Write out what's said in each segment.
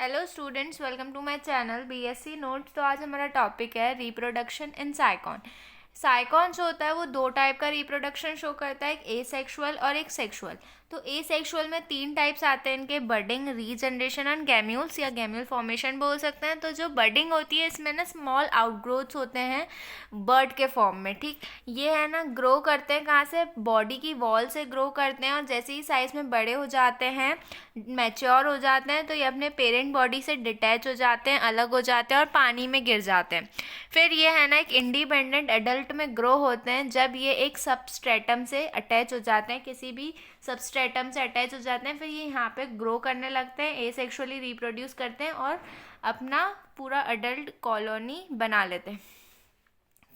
Hello students, welcome to my channel BSc notes. तो आज हमारा टॉपिक है रिप्रोडक्शन इन साइकॉन। साइकॉन जो होता है वो दो टाइप का रिप्रोडक्शन शो करता है, एक एसेक्सुअल और एक सेक्सुअल। तो एसेक्सुअल में तीन टाइप्स आते हैं इनके, बडिंग, रीजनरेशन एंड गैम्यूल्स या गैम्यूल फॉर्मेशन बोल सकते हैं। तो जो बडिंग होती है इसमें ना स्मॉल आउटग्रोथ्स होते हैं बर्ड के फॉर्म में, ठीक। ये है ना ग्रो करते हैं कहाँ से, बॉडी की वॉल से ग्रो करते हैं, और जैसे ही साइज में बड़े हो जाते हैं, मैच्योर हो जाते हैं, तो ये अपने पेरेंट बॉडी से डिटैच हो जाते हैं, अलग हो जाते हैं और पानी में गिर जाते हैं। फिर ये है ना एक इंडिपेंडेंट एडल्ट में ग्रो होते हैं जब ये एक सबस्ट्रेटम से अटैच हो जाते हैं, किसी भी सबस्ट्रेटम से अटैच हो जाते हैं। फिर ये यहाँ पे ग्रो करने लगते हैं, एसेक्सुअली रिप्रोड्यूस करते हैं और अपना पूरा अडल्ट कॉलोनी बना लेते हैं।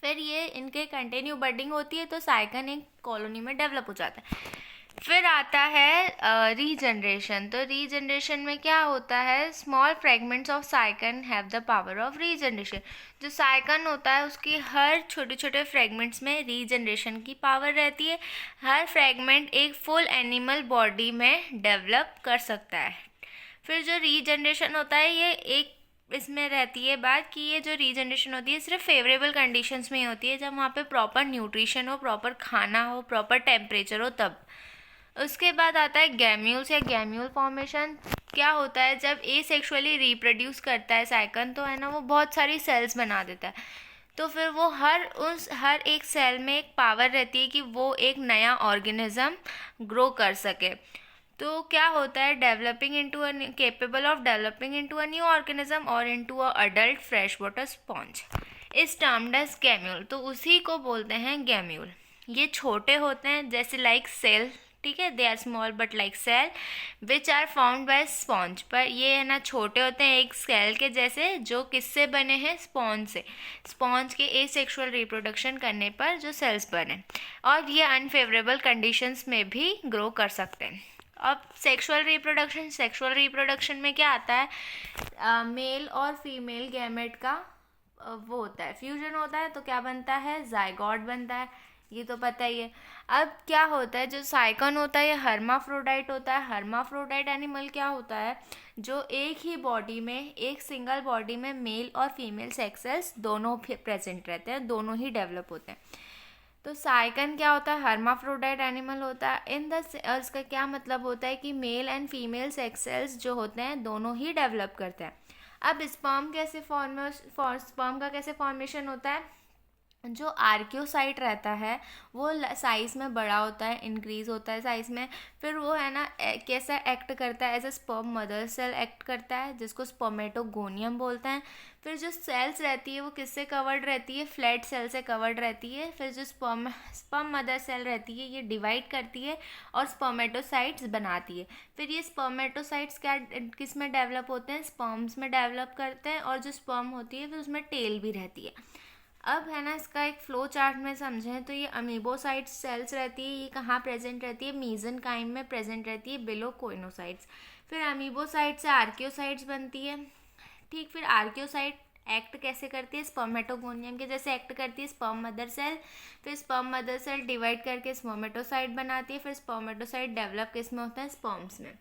फिर ये इनके कंटिन्यू बडिंग होती है तो साइकन एक कॉलोनी में डेवलप हो जाता है। फिर आता है रीजनरेशन। तो रीजनरेशन में क्या होता है, small fragments of sycon have the power of regeneration. जो साइकन होता है उसकी हर छोटे छोटे फ्रेगमेंट्स में रीजनरेशन की पावर रहती है। हर फ्रेगमेंट एक फुल एनिमल बॉडी में डेवलप कर सकता है। फिर जो रीजनरेशन होता है ये एक इसमें रहती है बात कि ये जो रीजनरेशन होती है सिर्फ फेवरेबल कंडीशंस में ही होती है, जब वहाँ पे प्रॉपर न्यूट्रिशन हो, प्रॉपर खाना हो, प्रॉपर टेम्परेचर हो, तब। उसके बाद आता है गैम्यूल्स या गैम्यूल फॉर्मेशन। क्या होता है, जब एसेक्सुअली रिप्रोड्यूस करता है साइकन तो है ना वो बहुत सारी सेल्स बना देता है। तो फिर वो हर एक सेल में एक पावर रहती है कि वो एक नया ऑर्गेनिज्म ग्रो कर सके। तो क्या होता है, developing into capable of developing into a new organism और into a adult fresh water sponge is termed as gemmule. तो उसी को बोलते हैं गैम्यूल। ये छोटे होते हैं जैसे लाइक सेल, ठीक है, they are small but like cell which are found by sponge. पर ये है ना छोटे होते हैं एक सेल के जैसे, जो किससे बने हैं, स्पॉन्ज से। स्पॉन्ज के एसेक्सुअल रिप्रोडक्शन करने पर जो सेल्स बने, और ये अनफेवरेबल कंडीशंस में भी ग्रो कर सकते हैं। अब सेक्सुअल रिप्रोडक्शन में क्या आता है, मेल और फीमेल गैमेट का वो होता है, फ्यूजन होता है, तो क्या बनता है, जाइगोट बनता है। ये तो पता ही है। अब क्या होता है, जो साइकन होता है ये हर्माफ्रोडाइट होता है। हर्माफ्रोडाइट एनिमल क्या होता है, जो एक ही बॉडी में, एक सिंगल बॉडी में मेल और फीमेल सेक्सेस दोनों प्रेजेंट रहते हैं, दोनों ही डेवलप होते हैं। तो साइकन क्या होता है, हर्माफ्रोडाइट एनिमल होता है। इसका क्या मतलब होता है कि male and female sex cells जो होते हैं दोनों ही डेवलप करते हैं। अब स्पर्म का कैसे फॉर्मेशन होता है, जो आर्क्योसाइट रहता है वो साइज़ में बड़ा होता है, इंक्रीज होता है साइज़ में। फिर वो है ना कैसा एक्ट करता है, as a sperm mother cell act करता है, जिसको स्पर्मेटोगोनियम बोलते हैं। फिर जो सेल्स रहती है वो किससे कवर्ड रहती है, फ्लैट सेल से कवर्ड रहती है। फिर जो स्पर्म मदर सेल रहती है ये डिवाइड करती है और स्पर्मेटोसाइट्स बनाती है। फिर ये स्पर्मेटोसाइट्स क्या किस में डेवलप होते हैं, स्पर्म्स में डेवलप करते हैं, और जो स्पर्म होती है फिर उसमें टेल भी रहती है। अब है ना इसका एक फ्लो चार्ट में समझें तो ये अमीबोसाइट्स सेल्स रहती है, ये कहाँ प्रेजेंट रहती है, मीजनकाइम में प्रेजेंट रहती है बिलो कोइनोसाइट्स। फिर अमीबोसाइट से आर्कियोसाइट्स बनती है, ठीक। फिर आर्कियोसाइट एक्ट कैसे करती है, स्पर्मेटोगोनियम के जैसे एक्ट करती है स्पर्म मदर सेल। फिर स्पर्म मदर सेल डिवाइड करके स्पर्मेटोसाइट बनाती है। फिर स्पर्मेटोसाइट डेवलप किस में होता है, स्पर्म्स में।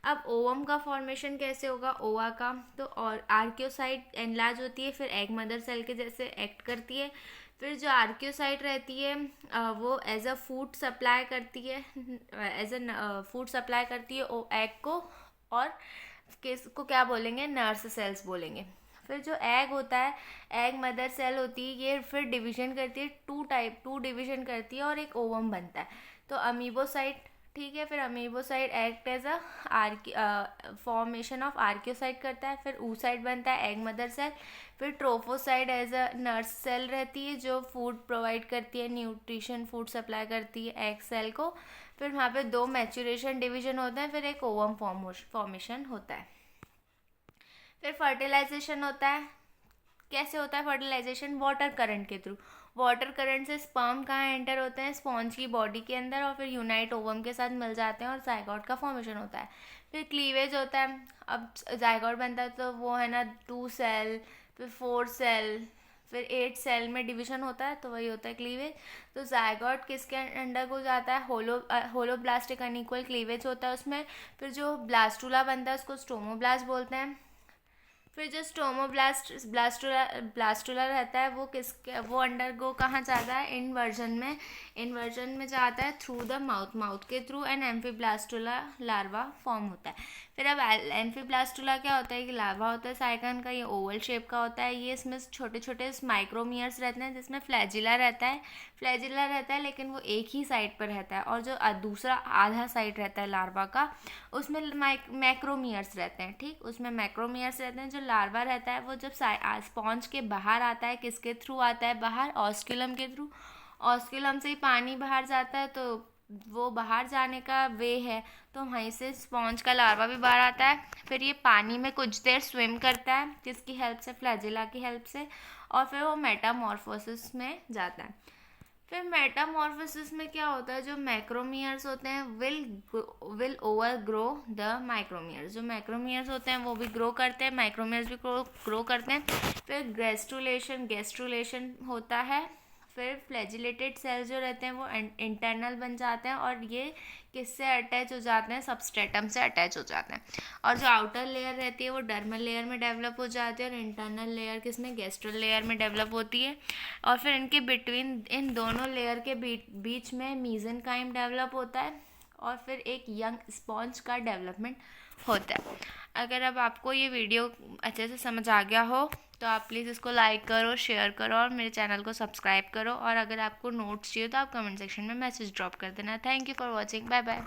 अब ओवम का फॉर्मेशन कैसे होगा, ओवा का, तो और आर्कियोसाइट एनलार्ज होती है, फिर एग मदर सेल के जैसे एक्ट करती है। फिर जो आर्कियोसाइट रहती है वो एज अ फूड सप्लाई करती है, फूड सप्लाई करती है एग को, और किसको क्या बोलेंगे, नर्स सेल्स बोलेंगे। फिर जो एग होता है, एग मदर सेल होती है, ये फिर डिवीजन करती है, टू डिवीजन करती है और एक ओवम बनता है। तो अमीबोसाइट, ठीक है। फिर amoebocyte act as a formation of archaeocyte करता है। फिर oocyte बनता है, एग मदर सेल। फिर trophocyte as a nurse cell रहती है जो फूड प्रोवाइड करती है, न्यूट्रिशन फूड सप्लाई करती है एग सेल को। फिर वहाँ पे दो मैच्यूरेशन डिवीजन होते हैं, फिर एक ओवम फॉर्मेशन होता है। फिर फर्टिलाइजेशन होता है, कैसे होता है फर्टिलाइजेशन, वाटर करंट के थ्रू। वाटर करंट से स्पर्म कहाँ एंटर होते हैं, स्पॉन्ज की बॉडी के अंदर, और फिर यूनाइट ओवम के साथ मिल जाते हैं और जाइगोट का फॉर्मेशन होता है। फिर क्लीवेज होता है, अब जाइगोट बनता है तो वो है ना 2 सेल, फिर 4 सेल, फिर 8 सेल में डिवीजन होता है, तो वही होता है क्लीवेज। तो जाइगोट किसके अंडर को जाता है, होलोब्लास्टिक अनइक्वल क्लीवेज होता है उसमें। फिर जो ब्लास्टूला बनता है उसको स्टोमोब्लास्ट बोलते हैं। फिर जो स्टोमोब्लास्ट ब्लास्टुला रहता है वो अंडरगो कहाँ जाता है, इन्वर्जन में जाता है थ्रू द माउथ के थ्रू, एंड एम्फीब्लास्टुला लार्वा फॉर्म होता है। फिर अब एम्फीब्लास्टुला क्या होता है कि लार्वा होता है साइकन का, ये ओवल शेप का होता है। ये इसमें छोटे छोटे माइक्रोमियर्स रहते हैं जिसमें फ्लैजिला रहता है लेकिन वो एक ही साइड पर रहता है, और जो दूसरा आधा साइड रहता है लार्वा का उसमें मैक्रोमियर्स रहते हैं। ठीक, उसमें मैक्रोमियर्स रहते हैं। जो लार्वा रहता है वो जब स्पॉन्ज के बाहर आता है, किसके थ्रू आता है बाहर, ऑस्क्यूलम के थ्रू। ऑस्क्यूलम से ही पानी बाहर जाता है, तो वो बाहर जाने का वे है, तो वहीं से स्पॉन्ज का लार्वा भी बाहर आता है। फिर ये पानी में कुछ देर स्विम करता है, किसकी हेल्प से, फ्लैजिला की हेल्प से, और फिर वो मेटामॉर्फोसिस में जाता है। फिर मेटामॉर्फोसिस में क्या होता है, जो मैक्रोमियर्स होते हैं विल ओवर ग्रो द माइक्रोमियर्स। जो मैक्रोमियर्स होते हैं वो भी ग्रो करते हैं, माइक्रोमियर्स भी ग्रो करते हैं। फिर गैस्ट्रुलेशन होता है। फिर फ्लैजिलेटेड सेल्स जो रहते हैं वो इंटरनल बन जाते हैं, और ये किससे अटैच हो जाते हैं, सबस्ट्रेटम से अटैच हो जाते हैं। और जो आउटर लेयर रहती है वो डर्मल लेयर में डेवलप हो जाती है, और इंटरनल लेयर किसमें, गैस्ट्रल लेयर में डेवलप होती है। और फिर इनके बिटवीन, इन दोनों लेयर के बीच में मीजेनकाइम डेवलप होता है, और फिर एक यंग स्पॉन्ज का डेवलपमेंट होता है। अगर अब आपको ये वीडियो अच्छे से समझ आ गया हो तो आप प्लीज़ इसको लाइक करो, शेयर करो, और मेरे चैनल को सब्सक्राइब करो। और अगर आपको नोट्स चाहिए तो आप कमेंट सेक्शन में मैसेज ड्रॉप कर देना। Thank you for watching, bye bye.